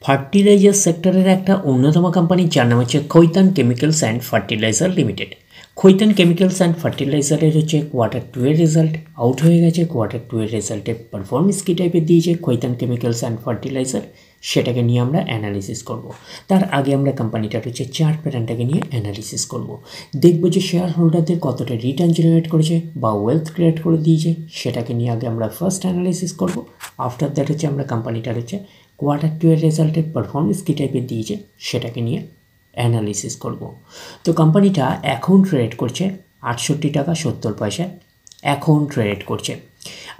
Fertiliser সেক্টরের একটা অন্যতম কোম্পানি যার নাম হচ্ছে Khaitan chemicals and fertiliser limited. Khaitan chemicals and ফার্টিলাইজারের হচ্ছে Q2 এর রেজাল্ট আউট হয়ে গেছে। Q2 এর রেজাল্টে পারফরমেন্স কী টাইপের দিয়েছে খৈতান কেমিক্যালস অ্যান্ড ফার্টিলাইজার, সেটাকে নিয়ে আমরা অ্যানালিসিস করব। তার আগে আমরা কোম্পানিটার হচ্ছে চার্ট প্যাটার্নটাকে নিয়ে অ্যানালিসিস করব। দেখব যে শেয়ার হোল্ডারদের কতটা রিটার্ন জেনারেট করেছে বা ওয়েলথ ক্রিয়েট করে দিয়েছে, সেটাকে নিয়ে আগে আমরা ফার্স্ট অ্যানালিসিস করব। আফটার দ্যাট হচ্ছে আমরা কোম্পানিটার হচ্ছে Q2 এর রেজাল্টের পারফরমেন্স কী টাইপের দিয়েছে সেটাকে নিয়ে অ্যানালিসিস করব। তো কোম্পানিটা এখন ট্রেড করছে 68 টাকা 70 পয়সায় এখন ট্রেড করছে।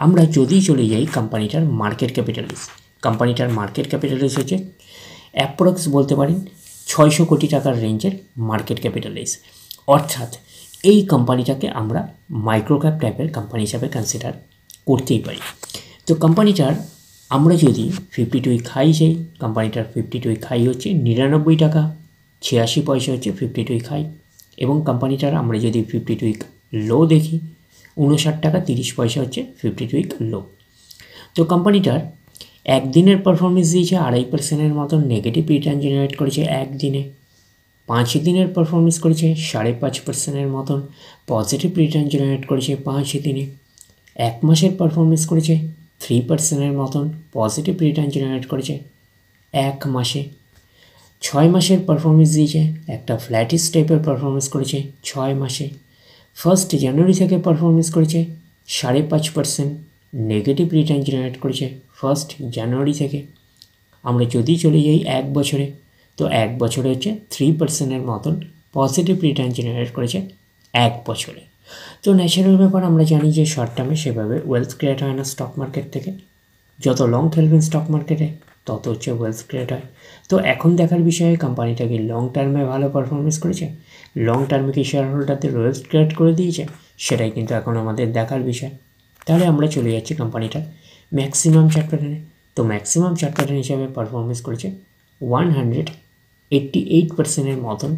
আমরা যদি চলে যাই কোম্পানিটার মার্কেট ক্যাপিটালিস, কোম্পানিটার মার্কেট ক্যাপিটালিস হচ্ছে অ্যাপ্রক্স বলতে পারেন 600 কোটি টাকার রেঞ্জের মার্কেট ক্যাপিটালিস। অর্থাৎ এই কোম্পানিটাকে আমরা মাইক্রোক্যাপ টাইপের কোম্পানি হিসাবে কনসিডার করতেই পারি। তো কোম্পানিটার আমরা যদি 52 উইক হাই চাই, কোম্পানিটার 52 উইক হাই হচ্ছে 99 টাকা 86 পয়সা হচ্ছে 52 উইক হাই, এবং কোম্পানিটার আমরা যদি 52 উইক লো দেখি 59 টাকা 30 পয়সা হচ্ছে 52 উইক লো। তো কোম্পানিটার একদিনের পারফরমেন্স দিয়েছে 2.5%-এর মতন নেগেটিভ রিটার্ন জেনারেট করেছে একদিনে। 5 দিনের পারফরমেন্স করেছে 5.5%-এর মতন পজিটিভ রিটার্ন জেনারেট করেছে 5 দিনে। 1 মাসের পারফরমেন্স করেছে 3%-এর মতন পজিটিভ রিটার্ন জেনারেট করেছে 1 মাসে। 6 মাসের পারফরমেন্স দিয়েছে একটা ফ্ল্যাটিস টাইপের পারফরমেন্স করেছে 6 মাসে। 1 জানুয়ারি থেকে পারফরমেন্স করেছে 5.5% নেগেটিভ রিটার্ন জেনারেট করেছে 1 জানুয়ারি থেকে। আমরা যদি চলে যাই 1 বছরে, তো 1 বছরে হচ্ছে 3%-এর মতন পজিটিভ রিটার্ন জেনারেট করেছে 1 বছরে। তো ন্যাচারাল ব্যাপার, আমরা জানি যে শর্ট টার্মে সেভাবে ওয়েলথ ক্রিয়েট হয় না স্টক মার্কেট থেকে। যত লং খেলবেন স্টক মার্কেটে তত হচ্ছে ওয়েলথ ক্রিয়েট হয়। তো এখন দেখার বিষয়ে কোম্পানিটা কি লং টার্মে ভালো পারফরমেন্স করেছে, লং টার্মে কি শেয়ার হোল্ডারদের ওয়েলথ ক্রিয়েট করে দিয়েছে, সেটাই কিন্তু এখন আমাদের দেখার বিষয়। তাহলে আমরা চলে যাচ্ছি কোম্পানিটার ম্যাক্সিমাম চার্ট প্যাটার্নে। তো ম্যাক্সিমাম চার্ট প্যাটার্ন হিসাবে পারফরমেন্স করেছে 188%-এর মতন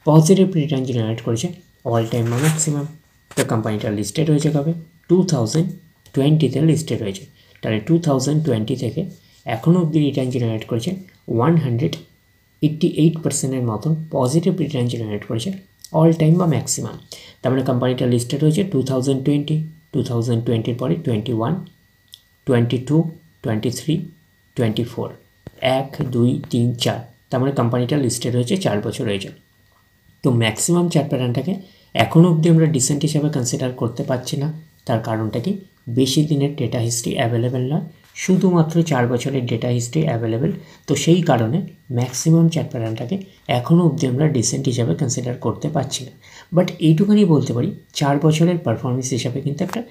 পজিটিভ রিটার্ন জেনারেট করেছে অল টাইম ম্যাক্সিমাম। তো কোম্পানিটা লিস্টেড হয়েছে কবে? 2020-তে লিস্টেড হয়েছে। তাহলে 2020 থেকে এখনও অবধি রিটার্ন জেনারেট করেছে 188%-এর মতন পজিটিভ রিটার্ন জেনারেট করেছে অল টাইম বা ম্যাক্সিমাম। তার মানে কোম্পানিটা লিস্টেড হয়েছে 2020 পরে 21, 22, 23, 24, 1, 2, 3, 4। তার মানে কোম্পানিটা লিস্টেড হয়েছে 4 বছর হয়েছে। তো ম্যাক্সিমাম চার্ট প্যাটার্নটাকে এখনও অবধি আমরা ডিসেন্ট হিসাবে কনসিডার করতে পারছি না। তার কারণটা কি? বেশি দিনের ডেটা হিস্ট্রি অ্যাভেলেবেল নয়, শুধুমাত্র 4 বছরের ডেটা হিস্ট্রি অ্যাভেলেবেল। তো সেই কারণে ম্যাক্সিমাম চার্ট প্যাটার্নটাকে এখনও অবধি আমরা ডিসেন্ট হিসাবে কনসিডার করতে পারছি না। বাট এইটুখানি বলতে পারি 4 বছরের পারফরমেন্স হিসাবে কিন্তু একটা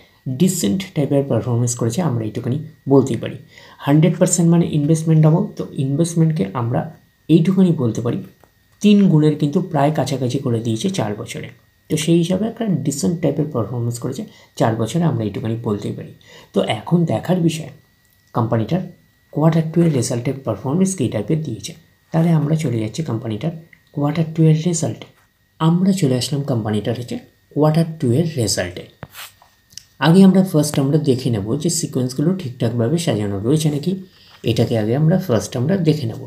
ডিসেন্ট টাইপের পারফরমেন্স করেছে, আমরা এইটুখানি বলতেই পারি। 100% মানে ইনভেস্টমেন্ট ডাবল, তো ইনভেস্টমেন্টকে আমরা এইটুখানি বলতে পারি 3 গুণের কিন্তু প্রায় কাছাকাছি করে দিয়েছে 4 বছরে। তো সেই হিসাবে একটা ডিসেন্ট টাইপের পারফরমেন্স করেছে 4 বছরে, আমরা এইটুখানি বলতেই পারি। তো এখন দেখার বিষয় কোম্পানিটার Q2 এর রেজাল্টের পারফরমেন্স কী টাইপের দিয়েছে। তাহলে আমরা চলে যাচ্ছি কোম্পানিটার Q2 এর রেজাল্টে। আমরা চলে আসলাম কোম্পানিটার হচ্ছে Q2 এর রেজাল্টে। আগে আমরা ফার্স্ট দেখে নেব যে সিকোয়েন্সগুলো ঠিকঠাকভাবে সাজানো রয়েছে নাকি। এটাকে আগে আমরা দেখে নেব।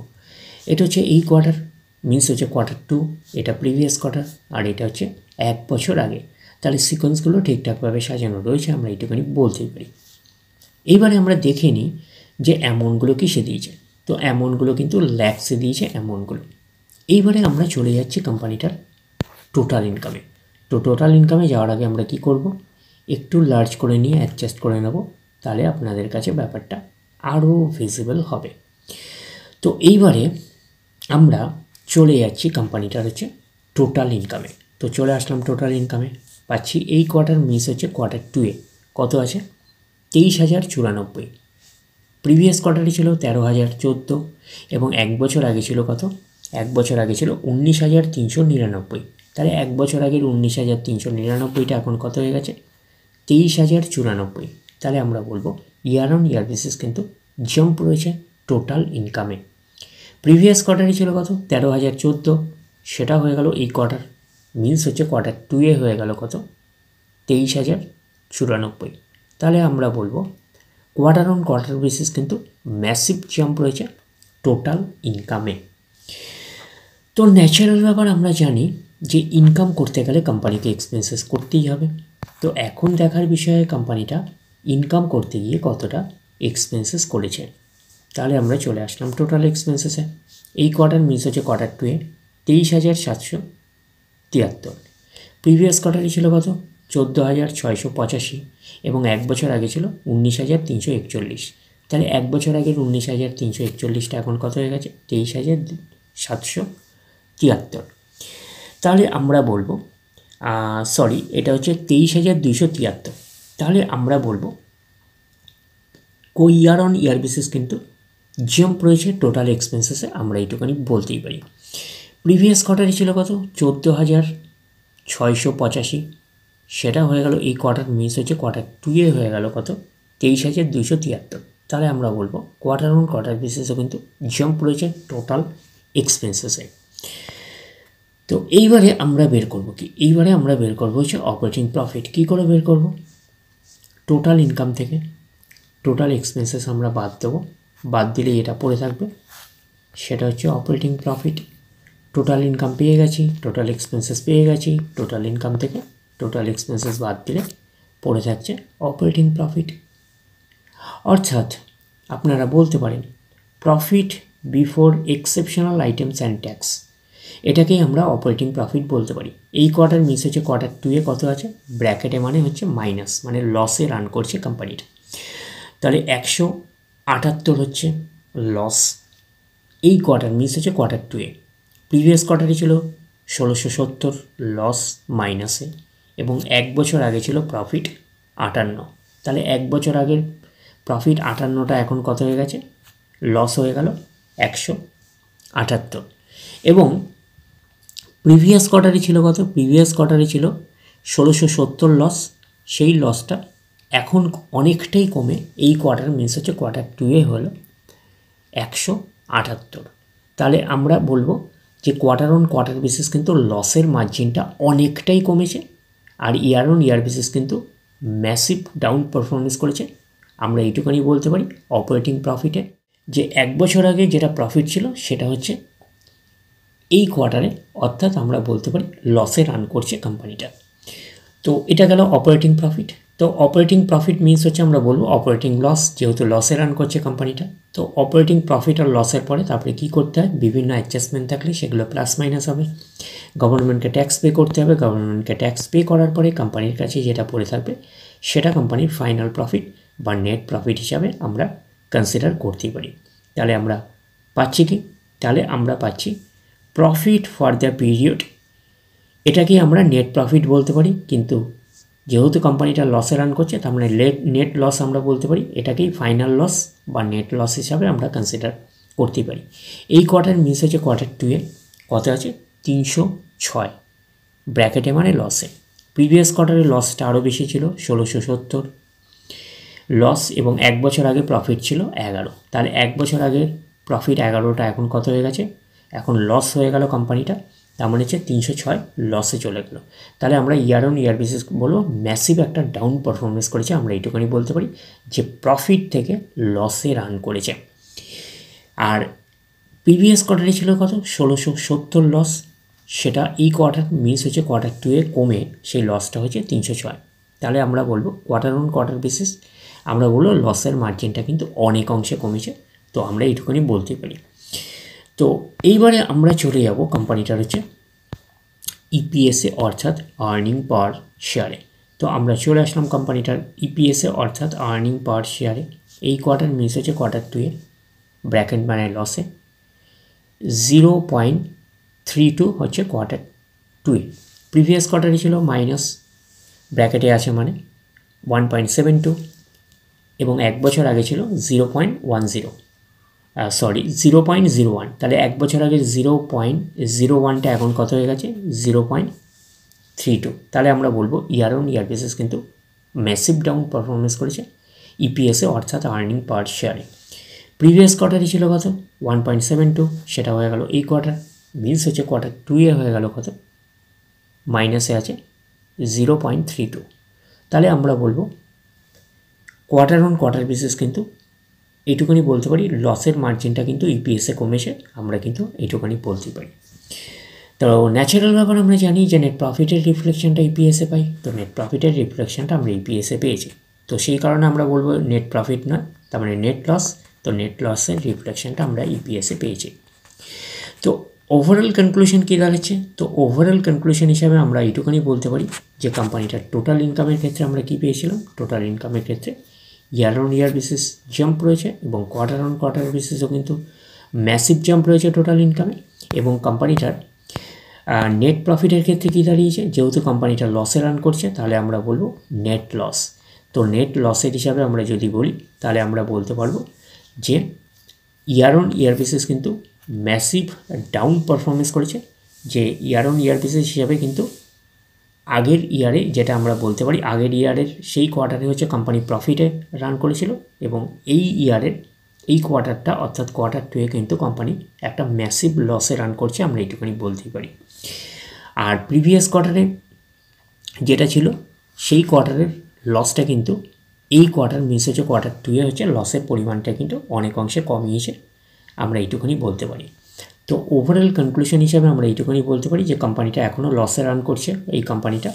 এটা হচ্ছে এই কোয়ার্টার, মিনস হচ্ছে Q2, এটা প্রিভিয়াস কোয়ার্টার, আর এটা হচ্ছে 1 বছর আগে। তাহলে সিকোয়েন্সগুলো ঠিকঠাকভাবে সাজানো রয়েছে, আমরা এইটুখানি বলতেই পারি। এইবারে আমরা দেখে নিই যে অ্যামাউন্টগুলো কিসে দিয়েছে। তো অ্যামাউন্টগুলো কিন্তু ল্যাক্সে দিয়েছে অ্যামাউন্টগুলো। এইবারে আমরা চলে যাচ্ছি কোম্পানিটার টোটাল ইনকামে। তো টোটাল ইনকামে যাওয়ার আগে আমরা কি করব, একটু লার্জ করে নিয়ে অ্যাডজাস্ট করে নেব, তাহলে আপনাদের কাছে ব্যাপারটা আরও ভিজিবল হবে। তো এইবারে আমরা চলে যাচ্ছি কোম্পানিটার হচ্ছে টোটাল ইনকামে। তো চলে আসলাম টোটাল ইনকামে, পাচ্ছি এই কোয়ার্টার মিস হচ্ছে Q2-এ কত আছে 23,094। প্রিভিয়াস কোয়ার্টারে ছিল 13,014, এবং 1 বছর আগে ছিল কত? 1 বছর আগে ছিল 19,399। তাহলে 1 বছর আগের 19,399টা এখন কত হয়ে গেছে? 23,094। তাহলে আমরা বলবো ইয়ার অন ইয়ার বেসিস কিন্তু জাম্প রয়েছে টোটাল ইনকামে। প্রিভিয়াস কোয়ার্টারে ছিল কত? 13,014, সেটা হয়ে গেল এই কোয়ার্টার, মিনস হচ্ছে Q2-এ হয়ে গেল কত? 23,094। তাহলে আমরা বলবো কোয়ার্টার অন কোয়ার্টার বেসিস কিন্তু ম্যাসিভ জাম্প রয়েছে টোটাল ইনকামে। তো ন্যাচারাল ব্যাপার, আমরা জানি যে ইনকাম করতে গেলে কোম্পানিকে এক্সপেন্সেস করতেই হবে। তো এখন দেখার বিষয়ে কোম্পানিটা ইনকাম করতে গিয়ে কতটা এক্সপেন্সেস করেছে। তাহলে আমরা চলে আসলাম টোটাল এক্সপেন্সেসে। এই কোয়ার্টার মিস হচ্ছে কোয়ার্টার 2-এ 23,773। প্রিভিয়াস কোয়ার্টারে ছিল কত? 14,685 এবং এক বছর আগে ছিল 19,341। তাহলে এক বছর আগের 19,341টা এখন কত হয়ে গেছে? 23,773। তাহলে আমরা বলবো সরি, এটা হচ্ছে 23,273। তাহলে আমরা বলবো ইয়ার অন ইয়ার বেসিস কিন্তু জাম্প রয়েছে টোটাল এক্সপেন্সেসে, আমরা এইটুখানি বলতেই পারি। প্রিভিয়াস কোয়ার্টারে ছিল কত? 14,685, সেটা হয়ে গেল এই কোয়ার্টার মিস হচ্ছে কোয়ার্টার 2-এ হয়ে গেল কত? 23,273। তাহলে আমরা বলবো কোয়ার্টার অন কোয়ার্টার বেসিসে কিন্তু জাম্প রয়েছে টোটাল এক্সপেন্সেসে। তো এইবারে আমরা বের করব কি? এইবারে আমরা বের করবো হচ্ছে অপারেটিং প্রফিট। কী করে বের করব? টোটাল ইনকাম থেকে টোটাল এক্সপেন্সেস আমরা বাদ দেবো, বাদ দিলে এটা পড়ে থাকবে, সেটা হচ্ছে অপারেটিং প্রফিট। টোটাল ইনকাম পেয়ে গেছি, টোটাল এক্সপেন্সেস পেয়ে গেছি, টোটাল ইনকাম থেকে টোটাল এক্সপেন্সেস বাদ দিলে পড়ে থাকছে অপারেটিং প্রফিট। অর্থাৎ আপনারা বলতে পারেন profit before exceptional items and tax, এটাকেই আমরা অপারেটিং প্রফিট বলতে পারি। এই কোয়ার্টার মিস হচ্ছে কোয়ার্টার 2-এ কত আছে? ব্র্যাকেটে মানে হচ্ছে মাইনাস, মানে লসে রান করছে কোম্পানিটা। তাহলে 178 হচ্ছে লস। এই কোয়ার্টার মিস হচ্ছে কোয়ার্টার 2-এ। প্রিভিয়াস কোয়ার্টারে ছিল 1670 লস মাইনাসে, এবং এক বছর আগে ছিল প্রফিট 58। তাহলে এক বছর আগের প্রফিট 58টা এখন কত হয়ে গেছে? লস হয়ে গেল 178। এবং প্রিভিয়াস কোয়ার্টারে ছিল কত? প্রিভিয়াস কোয়ার্টারে ছিল 1670 লস, সেই লসটা এখন অনেকটাই কমে এই কোয়ার্টার মিস হচ্ছে কোয়ার্টার 2-এ হলো 178। তাহলে আমরা বলবো যে কোয়ার্টার অন কোয়ার্টার বেসিস কিন্তু লসের মার্জিনটা অনেকটাই কমেছে, আর ইয়ার অন ইয়ার বেসিস কিন্তু ম্যাসিভ ডাউন পারফরমেন্স করেছে। আমরা এইটুখানি বলতে পারি অপারেটিং প্রফিটে যে এক বছর আগে যেটা প্রফিট ছিল সেটা হচ্ছে এই কোয়ার্টারে, অর্থাৎ আমরা বলতে পারি লসে রান করছে কোম্পানিটা। তো এটা গেল অপারেটিং প্রফিট। তো অপারেটিং প্রফিট মিনস হচ্ছে আমরা বলবো অপারেটিং লস, যেহেতু লসে রান করছে কোম্পানিটা। তো অপারেটিং প্রফিট আর লসের পরে তারপরে কী করতে হয়? বিভিন্ন অ্যাডজাস্টমেন্ট থাকলে সেগুলো প্লাস মাইনাস হবে। গভর্নমেন্টকে ট্যাক্স পে করতে হবে, গভর্নমেন্টকে ট্যাক্স পে করার পরে কোম্পানির কাছে যেটা পড়ে থাকবে সেটা কোম্পানির ফাইনাল প্রফিট বা নেট প্রফিট হিসাবে আমরা কনসিডার করতেই পারি। তাহলে আমরা পাচ্ছি কি? তাহলে আমরা পাচ্ছি প্রফিট ফর দ্য পিরিয়ড, এটাকেই আমরা নেট প্রফিট বলতে পারি। কিন্তু যেহেতু কোম্পানিটা লসে রান করছে তার মানে নেট লস আমরা বলতে পারি, এটাকেই ফাইনাল লস বা নেট লস হিসাবে আমরা কনসিডার করতে পারি। এই কোয়ার্টার মিস হচ্ছে কোয়ার্টার 2-এ কত আছে? 306, ব্র্যাকেটে মানে লসে। প্রিভিয়াস কোয়ার্টারে লসটা আরও বেশি ছিল, 1670 লস, এবং এক বছর আগে প্রফিট ছিল 11। তাহলে এক বছর আগের প্রফিট 11টা এখন কত হয়ে গেছে? এখন লস হয়ে গেল কোম্পানিটা, তার মানে হচ্ছে 306 লসে চলে গেল। তাহলে আমরা ইয়ার অন ইয়ার বেসিস বলবো ম্যাসিভ একটা ডাউন পারফরমেন্স করেছে, আমরা এইটুখানি বলতে পারি যে প্রফিট থেকে লসে রান করেছে। আর প্রিভিয়াস কোয়ার্টারে ছিল কত? 1670 লস, সেটা এই কোয়ার্টার মিস হচ্ছে কোয়ার্টার 2-এ কমে সেই লসটা হচ্ছে 306। তাহলে আমরা বলবো কোয়ার্টার অন কোয়ার্টার বেসিস আমরা বলবো লসের মার্জিনটা কিন্তু অনেক অংশে কমেছে, তো আমরা এইটুখানি বলতে পারি। তো এইবারে আমরা চলে যাব কোম্পানিটার হচ্ছে ইপিএসে অর্থাৎ আর্নিং পার শেয়ারে। তো আমরা চলে আসলাম কোম্পানিটার ইপিএসে অর্থাৎ আর্নিং পার শেয়ারে। এই কোয়ার্টার মিস হচ্ছে কোয়ার্টার 2-এ, ব্র্যাকেট মানে লসে। 0.32 হচ্ছে কোয়ার্টার 2-এ। প্রিভিয়াস কোয়ার্টারে ছিল মাইনাস, ব্র্যাকেটে আছে মানে 1.72, এবং এক বছর আগে ছিল 0.10 0.01। তাহলে এক বছর আগে 0.01টা এখন কত হয়ে গেছে? 0.32। তাহলে আমরা বলবো ইয়ার অন ইয়ার বেসিস কিন্তু ম্যাসিভ ডাউন পারফরমেন্স করেছে ইপিএসে অর্থাৎ আর্নিং পার শেয়ারে। প্রিভিয়াস কোয়ার্টারে ছিল কত? 1.72, সেটা হয়ে গেল এই কোয়ার্টার মিনস হচ্ছে কোয়ার্টার 2-এ হয়ে গেল কত? মাইনাসে আছে 0.32। তাহলে আমরা বলবো কোয়ার্টার অন কোয়ার্টার বেসিস কিন্তু এইটুকুনি বলতে পারি লসের মার্জিনটা কিন্তু ইপিএসে কমেছে, আমরা কিন্তু এইটুকুনি বলতে পারি। তো ন্যাচারাল ব্যাপার আমরা জানি যে নেট প্রফিটের রিফ্লেকশনটা ইপিএসে পাই, তো নেট প্রফিটের রিফ্লেকশনটা আমরা ইপিএসে পেয়েছি, তো সেই কারণে আমরা বলবো নেট প্রফিট নয়, তার মানে নেট লস, তো নেট লসের রিফ্লেকশনটা আমরা ইপিএসে পেয়েছি। তো ওভারঅল কনক্লুশন কী দাঁড়াচ্ছে? তো ওভারঅল কনক্লুশন হিসাবে আমরা এইটুকুনি বলতে পারি যে কোম্পানিটার টোটাল ইনকামের ক্ষেত্রে আমরা কী পেয়েছিলাম, টোটাল ইনকামের ক্ষেত্রে year on year basis jump রয়েছে এবং কোয়ার্টার অন কোয়ার্টার বেসিসও কিন্তু ম্যাসিভ জাম্প রয়েছে টোটাল ইনকামে। এবং কোম্পানিটার নেট প্রফিটের ক্ষেত্রে কী দাঁড়িয়েছে, যেহেতু কোম্পানিটা লসে রান করছে তাহলে আমরা বলবো নেট লস। তো নেট লসের হিসাবে আমরা যদি বলি তাহলে আমরা বলতে পারবো যে ইয়ার অন ইয়ার বেসিস কিন্তু ম্যাসিভ ডাউন পারফরমেন্স করেছে, যে ইয়ার অন ইয়ার বেসিস হিসাবে কিন্তু আগের ইয়ারে যেটা আমরা বলতে পারি আগের ইয়ারের সেই কোয়ার্টারে হচ্ছে কোম্পানি প্রফিটে রান করেছিল এবং এই ইয়ারের এই কোয়ার্টারটা অর্থাৎ কোয়ার্টার 2-এ কিন্তু কোম্পানি একটা ম্যাসিভ লসে রান করছে, আমরা এইটুকুনি বলতেই পারি। আর প্রিভিয়াস কোয়ার্টারে যেটা ছিল সেই কোয়ার্টারের লসটা কিন্তু এই কোয়ার্টার মিস হচ্ছে, কোয়ার্টার 2-এ হচ্ছে লসের পরিমাণটা কিন্তু অনেক অংশে কমিয়েছে, আমরা এইটুকুনি বলতে পারি। তো ওভারঅল কনক্লুশন হিসাবে আমরা এইটুকুনি বলতে পারি যে কোম্পানিটা এখনও লসে রান করছে, এই কোম্পানিটা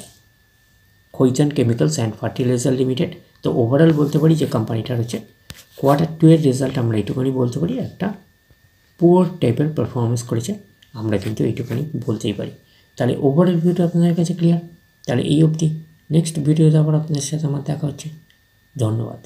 Khaitan chemicals and fertiliser limited. তো ওভারঅল বলতে পারি যে কোম্পানিটার হচ্ছে কোয়ার্টার 2-এর রেজাল্ট আমরা এইটুকুনি বলতে পারি একটা পুয়ার টাইপের পারফরমেন্স করেছে, আমরা কিন্তু এইটুকুনি বলতেই পারি। তাহলে ওভারঅল ভিডিওটা আপনাদের কাছে ক্লিয়ার? তাহলে এই অবধি, নেক্সট ভিডিওতে আবার আপনাদের সাথে আমার দেখা হচ্ছে। ধন্যবাদ।